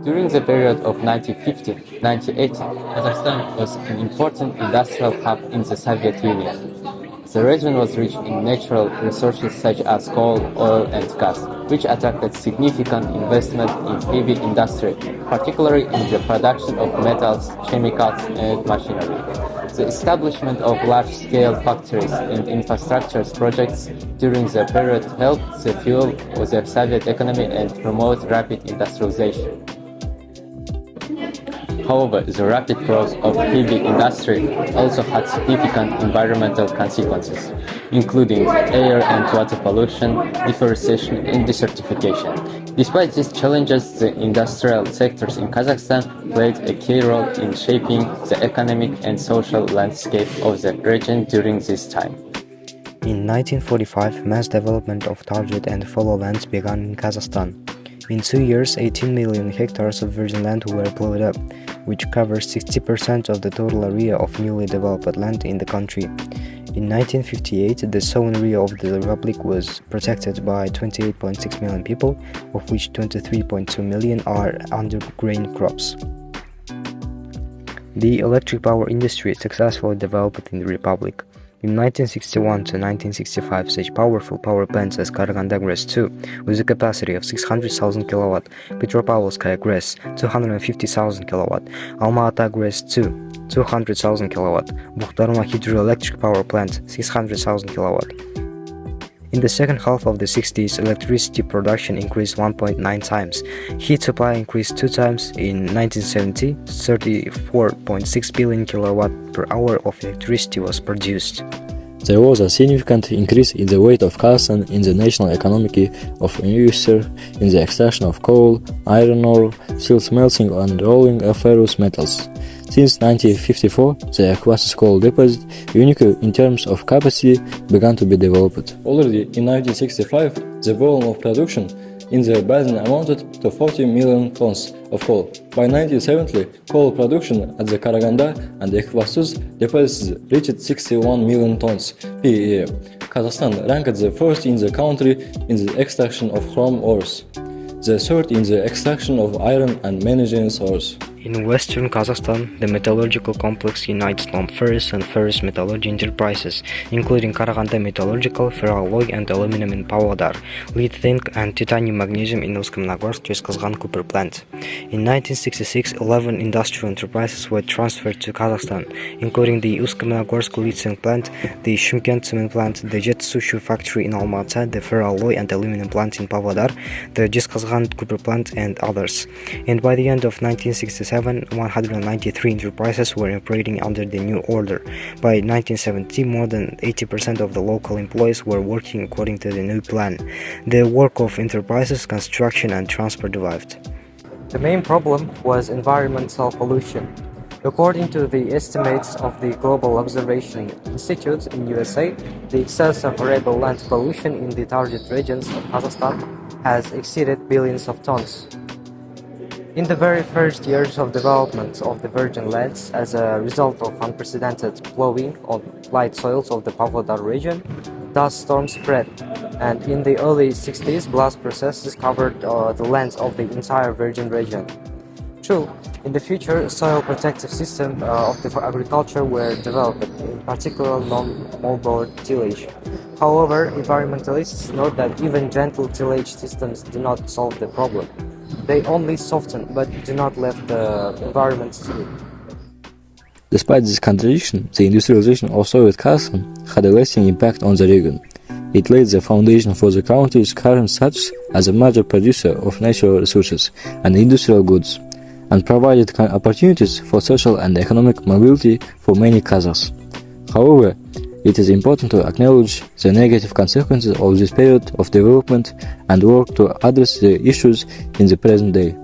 During the period of 1950-1980, Kazakhstan was an important industrial hub in the Soviet Union. The region was rich in natural resources such as coal, oil, and gas, which attracted significant investment in heavy industry, particularly in the production of metals, chemicals, and machinery. The establishment of large-scale factories and infrastructure projects during the period helped the fuel of the Soviet economy and promote rapid industrialization. However, the rapid growth of heavy industry also had significant environmental consequences, including air and water pollution, deforestation, and desertification. Despite these challenges, the industrial sectors in Kazakhstan played a key role in shaping the economic and social landscape of the region during this time. In 1945, mass development of target and fallow lands began in Kazakhstan. In 2 years, 18 million hectares of virgin land were plowed up, which covers 60% of the total area of newly developed land in the country. In 1958, the sown area of the Republic was protected by 28.6 million people, of which 23.2 million are under grain crops. The electric power industry successfully developed in the Republic. In 1961 to 1965, such powerful power plants as Karaganda GRES 2, with a capacity of 600,000 kW, Petropavlovskaya GRES 250,000 kW, Alma-Ata GRES 2 200,000 kW, Bukhtarma hydroelectric power plant 600,000 kW. In the second half of the 60s, electricity production increased 1.9 times. Heat supply increased 2 times. In 1970, 34.6 billion kilowatt per hour of electricity was produced. There was a significant increase in the weight of Kazakhstan in the national economy of USSR in the extraction of coal, iron ore, steel smelting and rolling of ferrous metals. Since 1954, the Akwas's coal deposit, unique in terms of capacity, began to be developed. Already in 1965, the volume of production in the basin amounted to 40 million tons of coal. By 1970, coal production at the Karaganda and Akwas's deposits reached 61 million tons per year. Kazakhstan ranked the first in the country in the extraction of chrome ores, the third in the extraction of iron and manganese ores. In western Kazakhstan, the metallurgical complex unites non-ferrous and ferrous metallurgy enterprises, including Karaganda Metallurgical, Ferroalloy and Aluminum in Pavlodar, Lead Zinc and Titanium Magnesium in Usk-Magnagorsk Jeskazgan copper plant. In 1966, 11 industrial enterprises were transferred to Kazakhstan, including the Usk-Magnagorsk Lead Zinc plant, the Shymkent cement plant, the Jet Sushu factory in Alma-Ata, the Ferroalloy and Aluminum plant in Pavlodar, the Jeskazgan copper plant and others. And by the end of 1967, 193 enterprises were operating under the new order. By 1970, more than 80% of the local employees were working according to the new plan. The work of enterprises, construction and transport derived. The main problem was environmental pollution. According to the estimates of the Global Observation Institute in USA, the excess of arable land pollution in the target regions of Kazakhstan has exceeded billions of tons. In the very first years of development of the virgin lands, as a result of unprecedented plowing on light soils of the Pavlodar region, dust storms spread, and in the early 60s, blast processes covered the lands of the entire virgin region. True, in the future, soil protective systems of the agriculture were developed, in particular non-moldboard tillage. However, environmentalists note that even gentle tillage systems do not solve the problem. They only soften, but do not leave the environment still. Despite this contradiction, the industrialization of Soviet Kazakhstan had a lasting impact on the region. It laid the foundation for the country's current status as a major producer of natural resources and industrial goods, and provided opportunities for social and economic mobility for many Kazakhs. However, it is important to acknowledge the negative consequences of this period of development and work to address the issues in the present day.